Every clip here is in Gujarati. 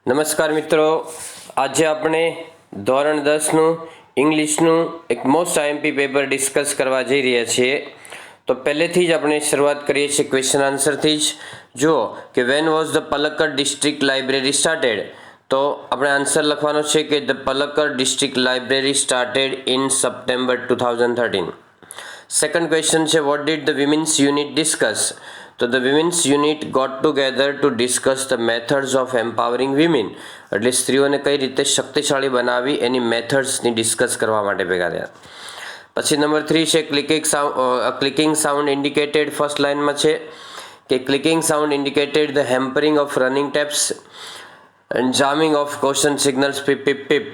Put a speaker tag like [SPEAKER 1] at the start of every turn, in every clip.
[SPEAKER 1] નમસ્કાર મિત્રો, આજે આપણે ધોરણ 10નું ઇંગ્લિશનું એક મોસ્ટ આઈએમપી પેપર ડિસ્કસ કરવા જઈ રહ્યા છીએ. તો પહેલેથી જ આપણે શરૂઆત કરીએ છીએ ક્વેશ્ચન આન્સરથી જ. જુઓ કે when was the Palakkad district library started. તો આપણે આન્સર લખવાનો છે કે the Palakkad district library started in September 2013. Second question છે what did the women's unit discuss. તો the women's unit got together to discuss the methods of empowering women. એટલે સ્ત્રીઓને કઈ રીતે શક્તિશાળી બનાવી એની મેથડ્સની ડિસ્કસ કરવા માટે ભેગા થયા. પછી નંબર 3 છે ક્લિકિંગ સાઉન્ડ ઇન્ડિકેટેડ. ફર્સ્ટ લાઇનમાં છે કે clicking sound indicated the hampering of running taps and jamming of caution signals pip pip pip.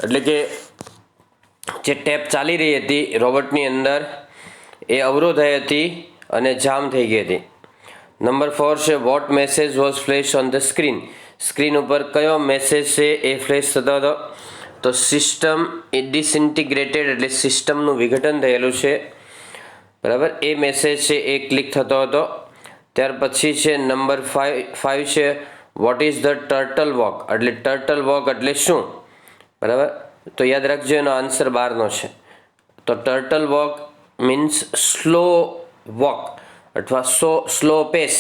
[SPEAKER 1] એટલે કે જે ટેપ ચાલી રહી હતી રોબોટની અંદર એ અવરોધાઈ હતી અને જામ થઈ ગઈ હતી. નંબર 4 છે what message was flash on the screen. Screen ઉપર કયો મેસેજ છે એ ફ્લેશ થતો હતો? તો સિસ્ટમ ડિસઇન્ટિગ્રેટેડ એટલે સિસ્ટમનું વિઘટન થયેલું છે, બરાબર, એ મેસેજ છે એ ક્લિક થતો હતો. ત્યાર પછી છે નંબર 5 છે vote is the turtle walk. એટલે ટર્ટલ વોક એટલે શું, બરાબર, તો યાદ રાખજો એનો આન્સર 12નો છે. તો turtle walk means slow walk અથવા સ્લો પેસ,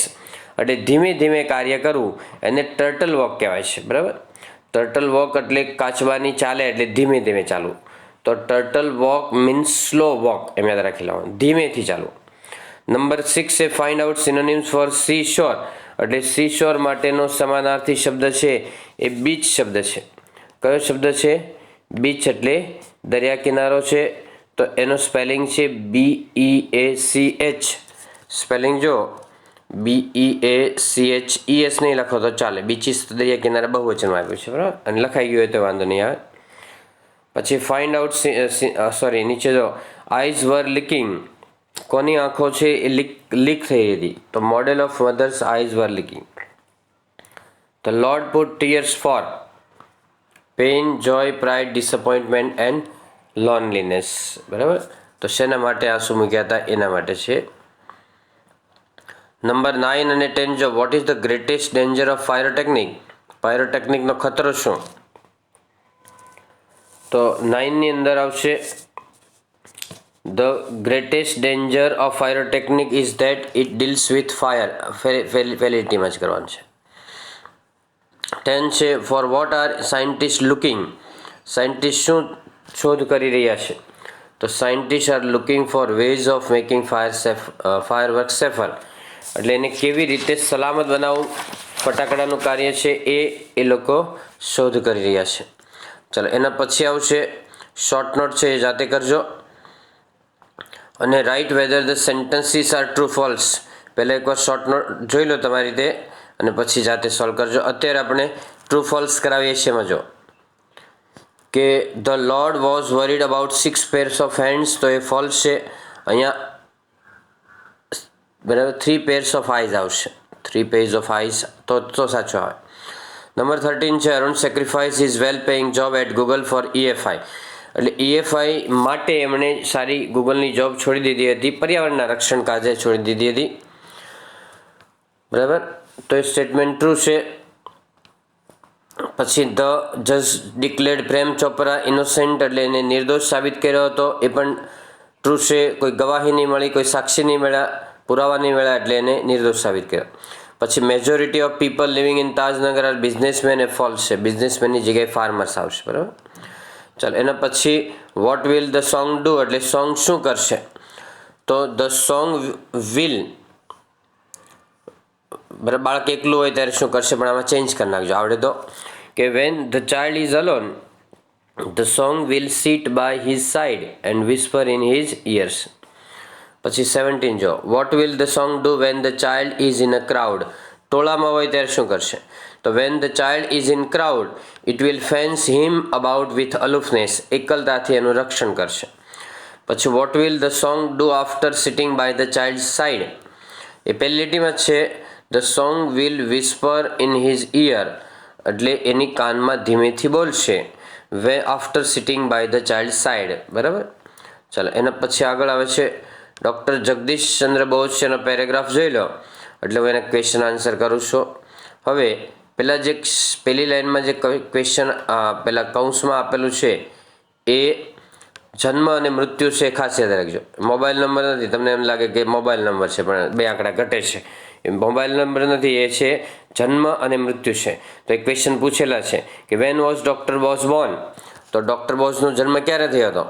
[SPEAKER 1] એટલે ધીમે ધીમે કાર્ય કરવું એને ટર્ટલ વોક કહેવાય છે, બરાબર. ટર્ટલ વોક એટલે કાચબાની ચાલે એટલે ધીમે ધીમે ચાલવું. તો turtle walk means slow walk, એમ યાદ રાખી લેવાનું, ધીમેથી ચાલવું. નંબર 6 છે find out synonyms for sea shore. એટલે સી શોર માટેનો સમાનાર્થી શબ્દ છે એ બીચ શબ્દ છે. કયો શબ્દ છે? બીચ એટલે દરિયા કિનારો છે. તો એનો સ્પેલિંગ છે BEACH. સ્પેલિંગ જો BEACHES નહીં લખો તો ચાલે. બીચીસ તો દરિયા કિનારે બહુવચનમાં આપ્યું છે, બરાબર, અને લખાઈ ગયું હોય તો વાંધો નહીં આવે. પછી ફાઇન્ડ આઉટ નીચે જો આઈઝ વર લીકિંગ. કોની આંખો છે એ લીક થઈ હતી? તો model of mother's eyes were leaking. તો Lord put tears for pain, joy, pride, disappointment and loneliness. બરાબર, તો શેના માટે આંસુ મૂક્યા હતા? એના માટે છે. નંબર 9 અને 10 જો what is the greatest danger of pyrotechnic. પાયરોટેકનિકનો ખતરો શું? તો 9 ની અંદર આવશે the greatest danger of pyrotechnic is that it deals with fire. ફેલિટીમાં જ કરવાનું છે. 10 છે for what are scientist looking. સાયન્ટિસ્ટ શું શોધ કરી રહ્યા છે? તો scientist are looking for ways of making firework safer. એટલે એને કેવી રીતે સલામત બનાવવું, ફટાકડાનું કાર્ય છે એ લોકો શોધ કરી રહ્યા છે. ચાલો, એના પછી આવશે શોર્ટ નોટ છે એ જાતે કરજો. અને write whether the sentences are true false. પહેલાં એકવાર શોર્ટ નોટ જોઈ લો તમારી રીતે અને પછી જાતે સોલ્વ કરજો. અત્યારે આપણે ટ્રુ ફોલ્સ કરાવીએ છીએ. એમાં જો કે the lord was worried about 6 pairs of hands. તો એ ફોલ્સ છે. અહીંયા બરાબર 3 pairs ઓફ આઈઝ આવશે. 3 pairs ઓફ આઈઝ તો સાચો આવે. નંબર 13 છે Arun sacrifice is well paying job at Google for EFI. એટલે EFI માટે એમણે સારી ગૂગલની જોબ છોડી દીધી હતી, પર્યાવરણના રક્ષણ કાજે છોડી દીધી હતી, બરાબર. તો એ સ્ટેટમેન્ટ ટ્રુ છે. પછી ધ જજ ડિક્લેર્ડ પ્રેમ ચોપરા ઇનોસેન્ટ. એટલે એને નિર્દોષ સાબિત કર્યો હતો, એ પણ ટ્રુ છે. કોઈ ગવાહી નહીં મળી, કોઈ સાક્ષી નહીં મળ્યા, પુરાવા નહીં મળ્યા, એટલે એને નિર્દોષ સાબિત કર્યો. પછી majority of people living in Tajnagar are businessman. એ ફોલ્સ છે. બિઝનેસમેનની જગ્યાએ ફાર્મર્સ આવશે, બરાબર. ચાલો, એના પછી what will the song do. એટલે સોંગ શું કરશે? તો ધ સોંગ વિલ, બરાબર, બાળક એકલું હોય ત્યારે શું કરશે? પણ આમાં ચેન્જ કરી નાખજો, આવડે તો. કે when the child is alone the song will sit by his side and whisper in his ears. પછી 17 જો what will the song do when the child is in a crowd. ટોળામાં હોય ત્યારે શું કરશે? તો when the child is in crowd it will fence him about with aloofness. એકલતાથી એનું રક્ષણ કરશે. પછી what will the song do after sitting by the child side. એ પહેલી લીટીમાં છે the song will whisper in his ear. એટલે એની કાનમાં ધીમેથી બોલશે after sitting by the child side, બરાબર. ચાલો, એના પછી આગળ આવે છે ડૉક્ટર જગદીશ ચંદ્ર બોઝ. એનો પેરેગ્રાફ જોઈ લો એટલે હું એને ક્વેશ્ચન આન્સર કરું છું. હવે પેલા જે પહેલી લાઈનમાં જે ક્વેશ્ચન પેલા કૌંસમાં આપેલું છે એ જન્મ અને મૃત્યુ છે, ખાસ યાદ રાખજો. મોબાઈલ નંબર નથી. તમને એમ લાગે કે મોબાઈલ નંબર છે પણ 2 આંકડા ઘટે છે, એ મોબાઈલ નંબર નથી, એ છે જન્મ અને મૃત્યુ છે. તો એ ક્વેશ્ચન પૂછેલા છે કે when was doctor Bose born. તો ડૉક્ટર બોઝનો જન્મ ક્યારે થયો હતો?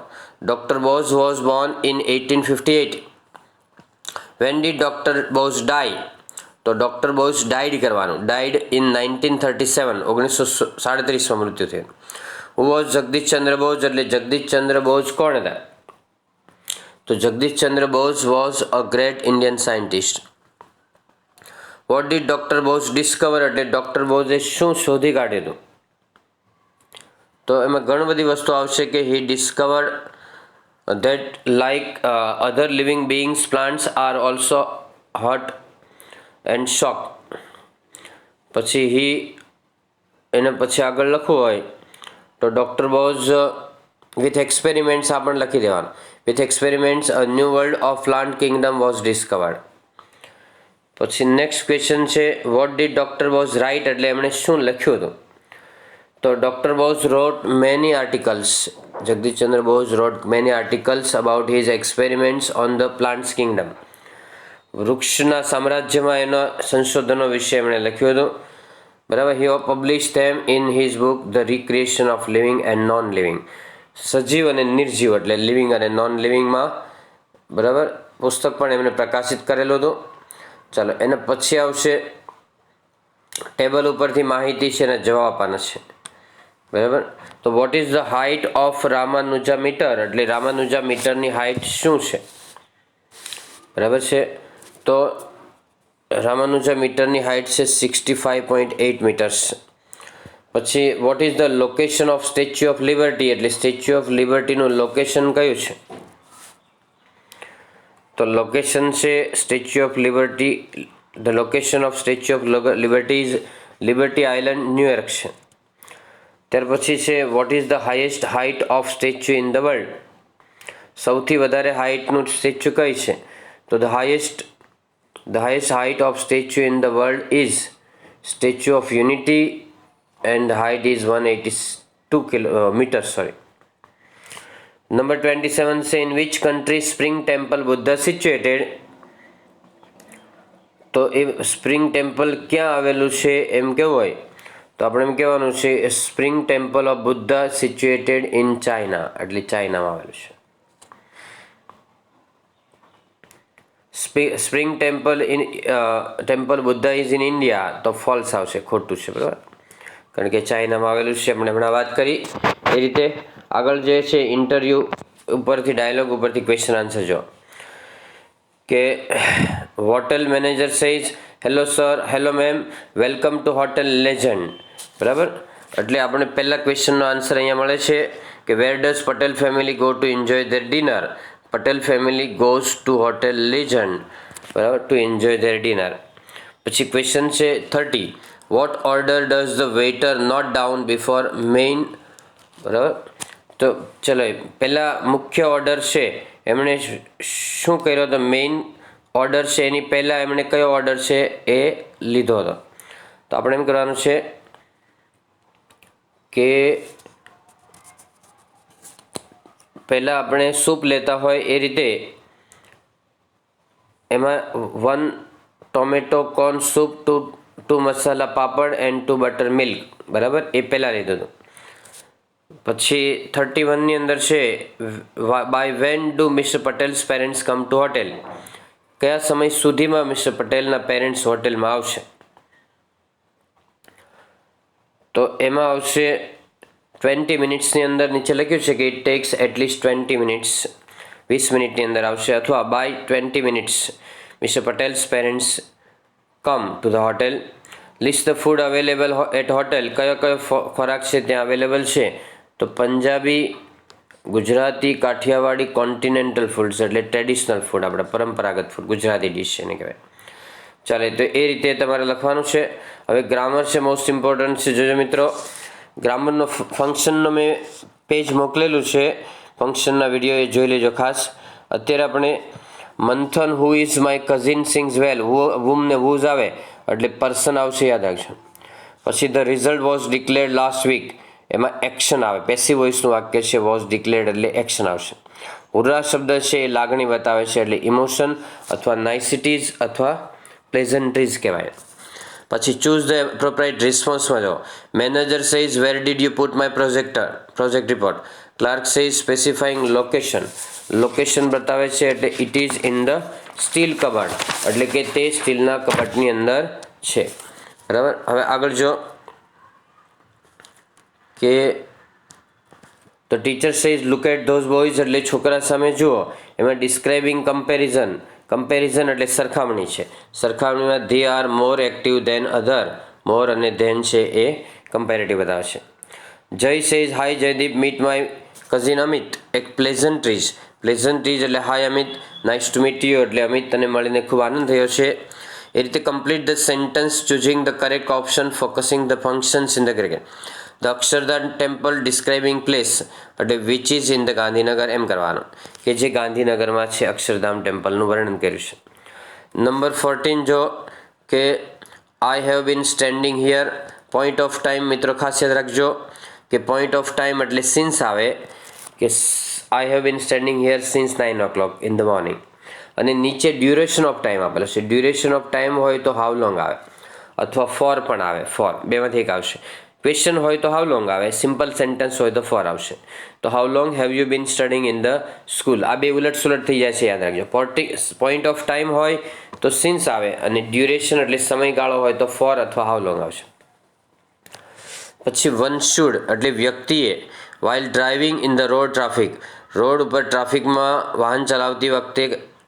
[SPEAKER 1] Doctor Bose was born in 1858. When did doctor Bose die. તો ડૉક્ટર બોઝ ડાઇડ કરવાનું, ડાઇડ ઇન 1937, 1937માં મૃત્યુ થયું. Who was Jagadish Chandra Bose. એટલે જગદીશચંદ્ર બોઝ કોણ હતા? તો Jagadish Chandra Bose was a great Indian scientist. What did doctor Bose discover. એટલે ડૉક્ટર બોઝે શું શોધી કાઢ્યું હતું? તો એમાં ઘણી બધી વસ્તુ આવશે કે હી discovered that like other living beings plants are also hurt and shocked. પછી he એને પછી આગળ લખવું હોય તો ડૉક્ટર બોઝ વિથ એક્સપેરિમેન્ટ્સ આપણને લખી દેવાનું. With experiments a new world of plant kingdom was discovered. પછી નેક્સ્ટ ક્વેશ્ચન છે what did doctor Bose write. એટલે એમણે શું લખ્યું હતું? તો doctor Bose wrote many articles. Jagadish Chandra Bose wrote many articles about his experiments on the plants kingdom. વૃક્ષના સામ્રાજ્યમાં એના સંશોધનો વિશે એમણે લખ્યું હતું. બરાબર. He publish them in his book the recreation of living and non living. સજીવ અને નિર્જીવ એટલે લિવિંગ અને નોન લિવિંગમાં બરાબર પુસ્તક પણ એમણે પ્રકાશિત કરેલું હતું. ચાલો એના પછી આવશે ટેબલ ઉપરથી માહિતી છે અને જવાબ આપવાના છે. બરાબર. તો what is the height of Ramanuja metre. એટલે રામાનુજા મીટરની હાઇટ શું છે? બરાબર છે. તો રામાનુજા મીટરની હાઇટ છે 65.8 મીટર્સ. પછી vote is the location of statue of liberty. એટલે સ્ટેચ્યુ ઓફ લિબર્ટીનું લોકેશન કયું છે? તો લોકેશન છે statue of liberty. The location of statue of liberty is liberty island, New York છે. ત્યાર પછી છે vote is the highest height of statue in the world. સૌથી વધારે હાઇટનું સ્ટેચ્યુ કઈ છે? તો the highest height of statue in the world is statue of unity and height is 182 metres. Sorry. Number 27 છે in which country spring temple Buddha situated. તો એ સ્પ્રિંગ ટેમ્પલ ક્યાં આવેલું છે એમ કેવું હોય તો આપણે એમ કહેવાનું છે spring temple of Buddha situated in China. એટલે ચાઇનામાં આવેલું છે. Spring temple Buddha is in India. તો ફોલ્સ આવશે, ખોટું છે. બરાબર. કારણ કે ચાઇનામાં આવેલું છે, આપણે હમણાં વાત કરી એ રીતે. આગળ જે છે ઇન્ટરવ્યૂ ઉપરથી ડાયલોગ ઉપરથી ક્વેશ્ચન આન્સર જો કે hotel manager says hello sir, hello ma'am, welcome to hotel Legend. બરાબર. એટલે આપણે પહેલા ક્વેશ્ચનનો આન્સર અહીંયા મળે છે કે where does Patel family go to enjoy their dinner. Patel family goes to hotel Legend. બરાબર, ટુ એન્જોય ધેર ડિનર. પછી ક્વેશ્ચન છે 30. What order does the waiter note down before main. બરાબર. તો ચલો પહેલાં મુખ્ય ઓર્ડર છે એમણે શું કર્યો હતો? મેઇન ઓર્ડર છે એની પહેલાં એમણે કયો ઓર્ડર છે એ લીધો હતો. તો આપણે એમ કરવાનું છે કે પહેલાં આપણે સૂપ લેતા હોય એ રીતે એમાં 1 tomato corn soup, 2 masala papad and 2 butter milk. બરાબર, એ પહેલાં લીધું હતું. પછી 31ની અંદર છે by when do Mr Patel's parents come to hotel. કયા સમય સુધીમાં મિસ્ટર પટેલના પેરેન્ટ્સ હોટેલમાં આવશે? તો એમાં આવશે 20 મિનિટ્સની અંદર. નીચે લખ્યું છે કે ઇટ ટેક્સ એટલીસ્ટ 20 મિનિટ્સ. 20 મિનિટની અંદર આવશે. અથવા by 20 minutes Mr Patel's parents come to the hotel. List the food available at hotel. કયો કયો ખોરાક છે ત્યાં અવેલેબલ છે? તો પંજાબી, ગુજરાતી, કાઠિયાવાડી, કોન્ટિનેન્ટલ ફૂડ્સ એટલે ટ્રેડિશનલ ફૂડ, આપણા પરંપરાગત ફૂડ, ગુજરાતી ડિશ એને કહેવાય. ચાલે, તો એ રીતે તમારે લખવાનું છે. હવે ગ્રામર છે, મોસ્ટ ઇમ્પોર્ટન્ટ છે. જોજો મિત્રો, ગ્રામરનો ફંક્શનનો મેં પેજ મોકલેલું છે, ફંક્શનના વિડીયો એ જોઈ લેજો ખાસ. અત્યારે આપણે Manthan who is my cousin sings well, whom ને વુઝ આવે એટલે પર્સન આવશે, યાદ રાખજો. પછી the result was declared last week, એમાં એક્શન આવે, પેસિવ વોઇસનું વાક્ય છે, વોઝ ડિક્લેર્ડ એટલે એક્શન આવશે. હુર્રા શબ્દ છે એ લાગણી બતાવે છે એટલે ઇમોશન અથવા નાઇસિટીઝ અથવા પ્લેઝન્ટ્રીઝ કહેવાય. પછી ચૂઝ ધ એપ્રોપ્રાઇટ રિસ્પોન્સમાં જાઓ. Manager says where did you put my project report. Clerk says specifying location, location બતાવે છે એટલે it is in the steel cupboard, એટલે કે તે સ્ટીલના કબાટની અંદર છે. બરાબર. હવે આગળ જો કે તો teacher says look at those boys, એટલે છોકરા સામે જુઓ. એમાં ડિસ્ક્રાઇબિંગ કમ્પેરિઝન, કમ્પેરિઝન એટલે સરખામણી છે. સરખામણીમાં they are more active than other, more અને ધેન છે એ કમ્પેરેટિવ બતાવે છે. Jay says hi Jaydeep meet my cousin Amit, એક પ્લેઝન્ટ્રીઝ, પ્લેઝન્ટ્રીઝ એટલે hi Amit, nice to meet you એટલે અમિત તને મળીને ખૂબ આનંદ થયો છે. એ રીતે complete the sentence choosing the correct option, focusing the functions in the cricket. The Akshardham temple describing place એટલે which is in the Gandhinagar એમ કરવાનું કે જે ગાંધીનગરમાં છે અક્ષરધામ ટેમ્પલનું વર્ણન કર્યું છે. નંબર 14 જો કે I have been standing here, point of time મિત્રો ખાસ યાદ રાખજો કે પોઈન્ટ ઓફ ટાઈમ એટલે સિન્સ આવે કે I have been standing here since 9 o'clock in the morning. અને નીચે ડ્યુરેશન ઓફ ટાઈમ આપેલો છે. ડ્યુરેશન ઓફ ટાઈમ હોય તો હાઉ લોંગ આવે અથવા ફોર પણ આવે, ફોર બેમાંથી એક આવશે. ક્વેશ્ચન હોય તો હાઉ લોંગ આવે, સિમ્પલ સેન્ટેન્સ હોય તો ફોર આવશે. તો how long have you bin studying in the school, આ બે ઉલટ સુલટ થઈ જાય છે, યાદ રાખજો. પોઈન્ટ ઓફ ટાઈમ હોય તો સિન્સ આવે અને ડ્યુરેશન એટલે સમયગાળો હોય તો ફોર અથવા હાઉ લોંગ આવશે. પછી વન શુડ એટલે વ્યક્તિએ while driving in the road traffic, road ઉપર ટ્રાફિકમાં વાહન ચલાવતી વખતે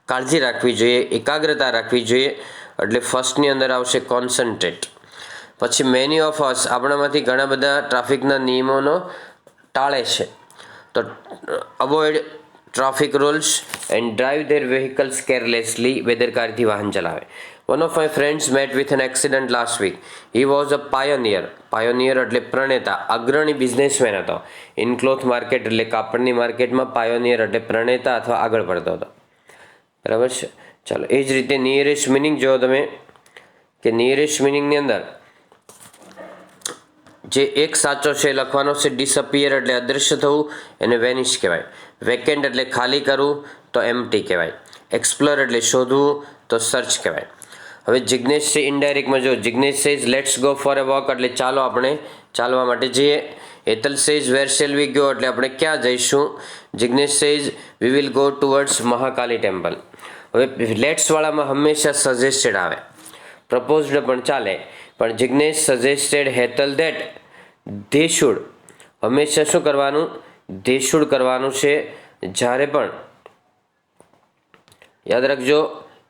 [SPEAKER 1] કાળજી રાખવી જોઈએ, એકાગ્રતા રાખવી જોઈએ એટલે ફર્સ્ટની અંદર આવશે કોન્સન્ટ્રેટ. પછી મેની ઓફ અસ આપણામાંથી ઘણા બધા ટ્રાફિકના નિયમોનો ટાળે છે, તો avoid traffic rules and drive their vehicles carelessly, બેદરકારીથી વાહન ચલાવે. One of my friends met with an accident last week, he was a pioneer, pioneer એટલે પ્રણેતા, અગ્રણી બિઝનેસમેન હતો. ઇન ક્લોથ માર્કેટ એટલે કાપડની માર્કેટમાં પાયોનિયર એટલે પ્રણેતા અથવા આગળ પડતો હતો. બરાબર છે. ચાલો એ જ રીતે નિયરેસ્ટ મિનિંગ જો તમે કે નિયરેસ્ટ મિનિંગની અંદર જે એક સાચો છે લખવાનો છે. ડિસઅપિયર એટલે અદૃશ્ય થવું, એને વેનિશ કહેવાય. વેકેન્ટ એટલે ખાલી કરવું તો એમ્પ્ટી કહેવાય. એક્સપ્લોર એટલે શોધવું તો સર્ચ કહેવાય. હવે જિગ્નેશ છે ઇનડાયરેક્ટમાં જો Jignesh says let's go for a walk એટલે ચાલો આપણે ચાલવા માટે જઈએ. Hetal says where shall we go એટલે આપણે ક્યાં જઈશું. Jignesh says we will go towards Mahakali temple. હવે લેટ્સવાળામાં હંમેશા સજેસ્ટેડ આવે, પ્રપોઝડ પણ ચાલે, પણ Jignesh suggested Hetal that they should, હંમેશા શું કરવાનું, ધે શુડ કરવાનું છે. જ્યારે પણ યાદ રાખજો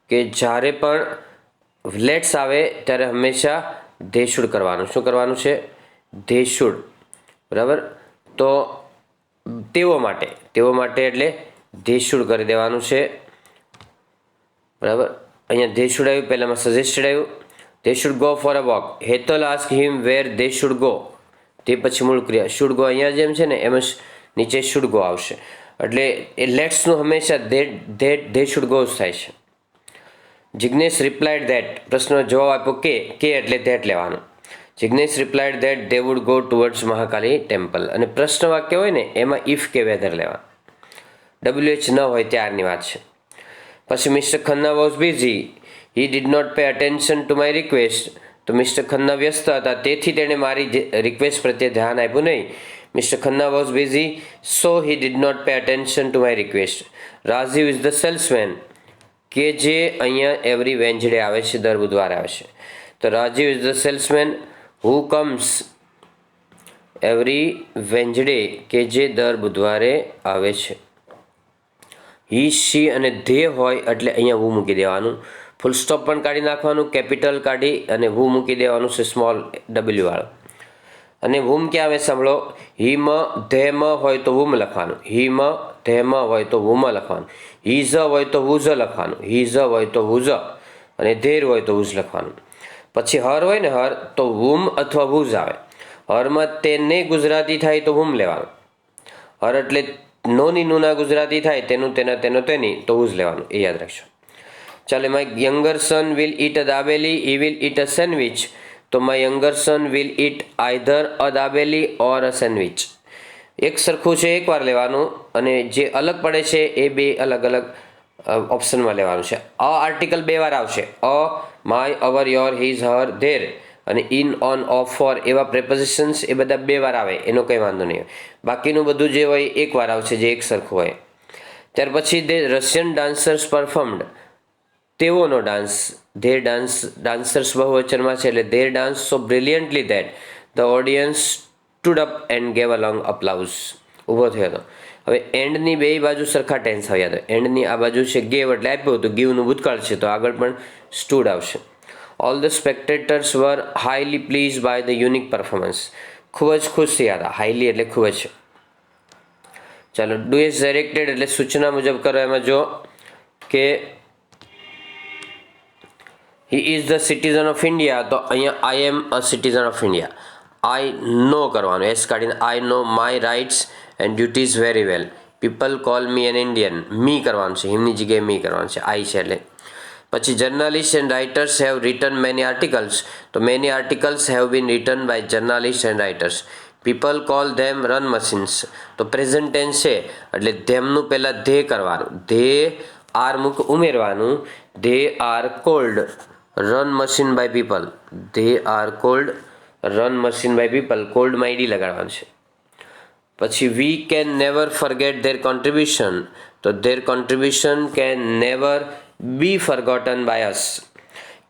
[SPEAKER 1] કે જ્યારે પણ લેટ્સ આવે ત્યારે હંમેશા ધે શુડ કરવાનું. શું કરવાનું છે, ધે શુડ. બરાબર. તો તેઓ માટે, તેઓ માટે એટલે ધે શુડ કરી દેવાનું છે. બરાબર. અહીંયા ધે શુડ આવ્યું, પહેલામાં સજેસ્ટેડ આવ્યું. They should go for a walk, Hetal ask him where they should go, તે પછી મૂળ ક્રિયા શુડ ગો અહીંયા જેમ છે ને એમ જ નીચે શુડ ગો આવશે. એટલે એ લેટ્સનું હંમેશા ધે શુડ ગો જ થાય છે. જિગ્નેશ રિપ્લાઇડ ધેટ, પ્રશ્નનો જવાબ આપ્યો કે એટલે ધેટ લેવાનું. Jignesh replied that they would go towards Mahakali temple. અને પ્રશ્ન વાક્ય હોય ને એમાં ઇફ કે વેધર લેવા, WH ન હોય ત્યારની વાત છે. પછી mister Khanna was busy, he did not pay attention to my request, તો મિસ્ટર ખન્ના વ્યસ્ત હતા તેથી તેણે મારી રિક્વેસ્ટ પ્રત્યે ધ્યાન આપ્યું નહીં. Mister Khanna was busy so he did not pay attention to my request. Rajiv is the salesman, કે જે અહીંયા એવરી વેન્સડે આવે છે, દર બુધવારે આવે છે. તો Rajiv is the salesman who comes every Wednesday, કે જે દર બુધવારે આવે છે. હી શી અને ધે હોય એટલે અહીંયા હું મૂકી દેવાનું. ફૂલ સ્ટોપ પણ કાઢી નાખવાનું, કેપિટલ કાઢી અને હું મૂકી દેવાનું છે સ્મોલ W વાળો. અને વૂમ ક્યાં આવે સાંભળો, હી મ ધે મ હોય તો વૂમ લખવાનું, હી મ ધે મ હોય તો વૂમ લખવાનું, હી ઝ હોય તો હુઝ લખવાનું, હી ઝ હોય તો હુઝ, અને ધેર હોય તો હુઝ લખવાનું. પછી હર હોય ને હર તો વૂમ અથવા હુઝ આવે. હરમાં તેને ગુજરાતી થાય તો વૂમ લેવાનું. હર એટલે નોની નુના ગુજરાતી થાય તેનું તેના તેનો તેની તો હુઝ લેવાનું, એ યાદ રાખજો. ચાલો my younger son will eat a dabeli, he will eat a sandwich. તો my younger son will eat either a dabeli or a sandwich. એક સરખું છે એકવાર લેવાનું અને જે અલગ પડે છે એ બે અલગ અલગ ઓપ્શનમાં લેવાનું છે. અ આર્ટિકલ બે વાર આવશે. A, my, our, your, his, her, their અને ઇન, ઓન, ઓફ, ફોર એવા પ્રેપોઝિશન્સ એ બધા બે વાર આવે, એનો કંઈ વાંધો નહીં. બાકીનું બધું જે હોય એક વાર આવશે જે એક સરખું હોય. ત્યાર પછી ધ રશિયન ડાન્સર્સ પરફોર્મડ, તેઓનો ડાન્સ. ધેર ડાન્સર્સ બહુવચનમાં છે એટલે their dance so brilliantly that the audience stood up and gave a long applause. ઊભો થયો હતો. હવે એન્ડની બે બાજુ સરખા ટેન્સ આવ્યા હતા. એન્ડની આ બાજુ છે ગેવ એટલે આપ્યું હતું, ગીવનું ભૂતકાળ છે તો આગળ પણ સ્ટૂડ આવશે. All the spectators were highly pleased by the unique performance. ખૂબ જ ખુશ થયા હતા. હાઈલી એટલે ખૂબ જ. ચાલો, ડુ એઝ ડાયરેક્ટેડ એટલે સૂચના મુજબ કરો. એમાં જો કે he is the citizen of India, તો અહીંયા I am a citizen of India. I know કરવાનું, એસ કાઢીને I know my rights and duties very well. People call me an Indian, me કરવાનું છે, હિમની જગ્યાએ મી કરવાનું છે, આઈ છે એટલે. પછી journalist and writers have written many articles, તો many articles have been written by journalist and writers. People call them run machines, તો પ્રેઝન્ટ ટેન્સ છે એટલે ધેમનું પહેલાં ધે કરવાનું, ધે આર ઉમેરવાનું. They are called run machine by people, they are called run machine by people, કોલ્ડમાં ઈડી લગાડવાનું છે. પછી we can never forget their contribution, તો their contribution can never be forgotten by us.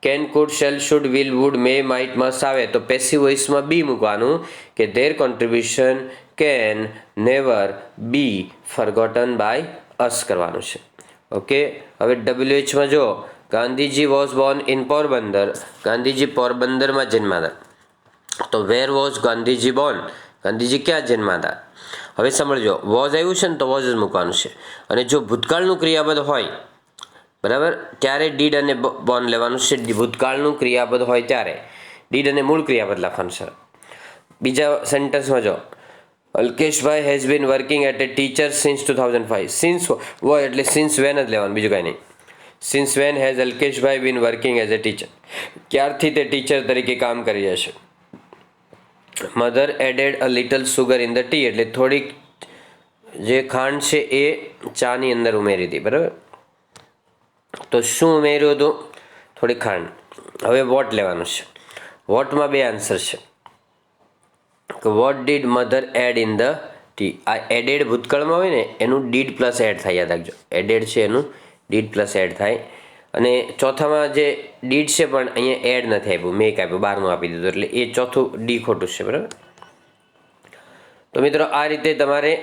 [SPEAKER 1] Can, could, shall, should, will, would, may, might, must આવે તો પેસિવ વોઇસમાં બી મૂકવાનું કે their contribution can never be forgotten by us કરવાનું છે. ઓકે, હવે WHમાં જો Gandhiji was born in Porbandar, Gandhiji પોરબંદરમાં જન્મ્યા હતા. તો where was Gandhiji born, Gandhiji ક્યાં જન્મ્યા હતા. હવે સમજો, વોઝ આવ્યું છે ને તો વોઝ જ મૂકવાનું છે. અને જો ભૂતકાળનું ક્રિયાપદ હોય બરાબર ત્યારે ડીડ અને બોર્ન લેવાનું છે. ભૂતકાળનું ક્રિયાપદ હોય ત્યારે ડીડ અને મૂળ ક્રિયાપદ લખવાનું છે. બીજા સેન્ટેન્સમાં જો Alkeshbhai has been working at a teacher since 2005. Since હોય એટલે સિન્સ વેન જ લેવાનું, બીજું કાંઈ નહીં. Since when has Alkeshbhai been working as a teacher, ક્યારથી તે ટીચર તરીકે કામ કરી રહ્યા છે. Mother added a little sugar in the tea, એટલે થોડીક જે ખાંડ છે એ ચાની અંદર ઉમેરી હતી. બરાબર, તો શું ઉમેર્યું હતું? થોડી ખાંડ. હવે વોટ લેવાનું છે. વોટમાં બે આન્સર છે. What did mother add in the tea. આ એડેડ ભૂતકાળમાં હોય ને એનું ડીડ પ્લસ એડ થાય, યાદ રાખજો. એડેડ છે એનું ડીડ પ્લસ એડ થાય. અને ચોથામાં જે ડીડ છે પણ અહીંયા એડ નથી આપ્યું, મેં એક આપ્યું, બહારનું આપી દીધું, એટલે એ ચોથું ડી ખોટું છે. બરાબર, તો મિત્રો આ રીતે તમારે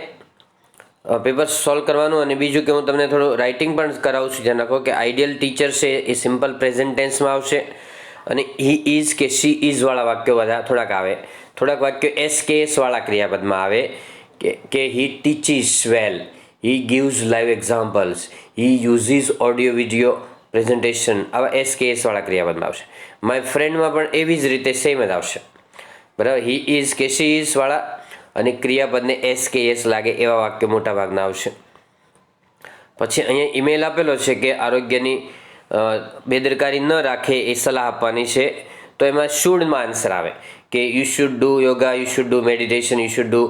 [SPEAKER 1] પેપર સોલ્વ કરવાનું. અને બીજું કે હું તમને થોડું રાઇટિંગ પણ કરાવું છું. ધ્યાન રાખો કે આઈડિયલ ટીચર છે એ સિમ્પલ પ્રેઝન્ટ ટેન્સમાં આવશે અને હી ઇઝ કે શી ઇઝ વાળા વાક્યો બધા થોડાક આવે. થોડાક વાક્યો એસ કે એસ વાળા ક્રિયાપદમાં આવે કે હી ટીચીસ વેલ, હી ગીવ્સ લાઈવ એક્ઝામ્પલ્સ, હી યુઝીસ ઓડિયો વિડીયો પ્રેઝન્ટેશન, આવા એસ કે એસ વાળા ક્રિયાપદમાં આવશે. માય ફ્રેન્ડમાં પણ એવી જ રીતે સેમ જ આવશે. બરાબર, હી ઇઝ કે શી ઇઝ વાળા અને ક્રિયાપદને એસ કે એસ લાગે એવા વાક્યો મોટા ભાગના આવશે. પછી અહીંયા ઈમેલ આપેલો છે કે આરોગ્યની બેદરકારી ન રાખે એ સલાહ આપવાની છે. તો એમાં શુડમાં આન્સર આવે કે you should do yoga, you should do meditation, you should do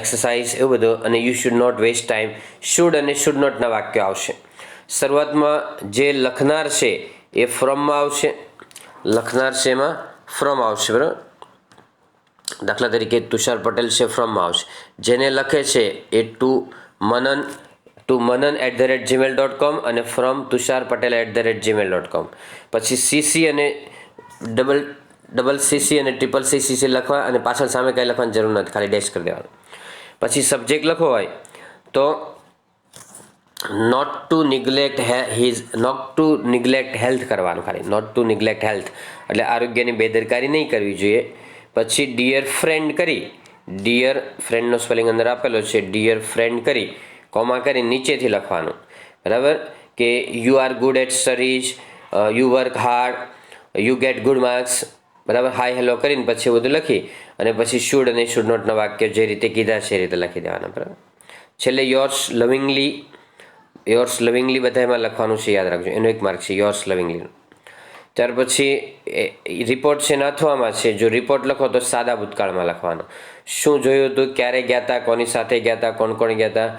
[SPEAKER 1] exercise, એવું બધું. અને you should not waste time. Should અને શુડ નોટના વાક્યો આવશે. શરૂઆતમાં જે લખનાર છે એ ફ્રોમમાં આવશે. લખનાર છે એમાં ફ્રોમ આવશે. બરાબર, દાખલા તરીકે તુષાર પટેલ છે, ફ્રોમમાં આવશે. જેને લખે છે એ ટુ manan@gmail.com અને ફ્રોમ tusharpatel@gmail.com. પછી સીસી અને ડબલ સીસી અને ટ્રિપલ સીસી લખવા અને પાછળ સામે કાંઈ લખવાની જરૂર નથી, ખાલી ડેશ કરી દેવાનું. પછી સબ્જેક્ટ લખવો હોય તો નોટ ટુ નિગ્લેક્ટ હેલ્થ કરવાનું, ખાલી નોટ ટુ નિગ્લેક્ટ હેલ્થ એટલે આરોગ્યની બેદરકારી નહીં કરવી જોઈએ. પછી ડિયર ફ્રેન્ડ કરી, ડિયર ફ્રેન્ડનો સ્પેલિંગ અંદર આપેલો છે, ડિયર ફ્રેન્ડ કરી કોમા કરી નીચેથી લખવાનું. બરાબર, કે you are good at studies, you work hard, you get good marks. બરાબર, હાય હેલો કરીને પછી બધું લખી અને પછી શુડ અને શુડ નોટના વાક્ય જે રીતે કીધા છે એ રીતે લખી દેવાના. બરાબર, છેલ્લે યોર્સ લવિંગલી બધા એમાં લખવાનું છે, યાદ રાખજો. એનો એક માર્ક છે યોર્સ લવિંગલીનો. ત્યાર પછી રિપોર્ટ છે નાથવામાં છે. જો રિપોર્ટ લખો તો સાદા ભૂતકાળમાં લખવાનો. શું જોયું હતું, ક્યારે ગયા હતા, કોની સાથે ગયા હતા, કોણ કોણ ગયા હતા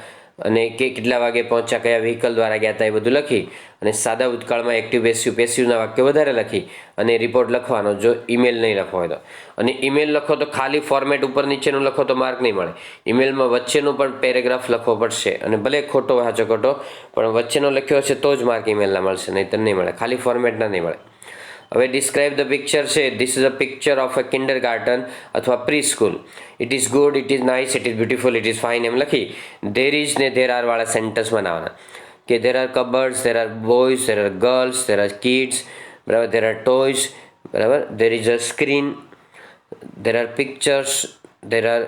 [SPEAKER 1] અને કેટલા વાગે પહોંચ્યા, કયા વ્હીકલ દ્વારા ગયા હતા, એ બધું લખી અને સાદા ભૂતકાળમાં એક્ટિવ પેસિવ, પેસિવના વાક્ય વધારે લખી અને રિપોર્ટ લખવાનો જો ઈમેલ નહીં લખવો હોય તો. અને ઈમેલ લખો તો ખાલી ફોર્મેટ ઉપર નીચેનું લખો તો માર્ક નહીં મળે. ઈમેલમાં વચ્ચેનું પણ પેરેગ્રાફ લખવો પડશે અને ભલે ખોટો વાંચો ખોટો પણ વચ્ચેનો લખ્યો હશે તો જ માર્ક ઈમેલના મળશે, નહીં તો નહીં મળે, ખાલી ફોર્મેટના નહીં મળે. હવે ડિસ્ક્રાઇબ ધ પિક્ચર છે. This is a picture of a kindergarten અથવા preschool. It is good, it is nice, it is beautiful, it is fine એમ લખી ધેર ઇઝ ને ધેર આર વાળા સેન્ટેન્સ બનાવવાના. કે there are cupboards, there are boys, there are girls, there are kids, બરાબર, ધેર આર ટોયઝ, બરાબર, there is a screen, there are pictures, there are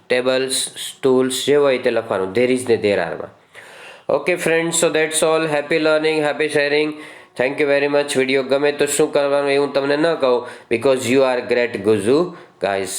[SPEAKER 1] tables, સ્ટૂલ્સ, જે હોય તે લખવાનું ધેર ઇઝ ને ધેર આરમાં. Okay friends, so that's all. Happy learning, happy sharing. Thank you very much. Video ગમે તો શું કરવાનું એ હું તમને ન કહું, because you are great Guju guys.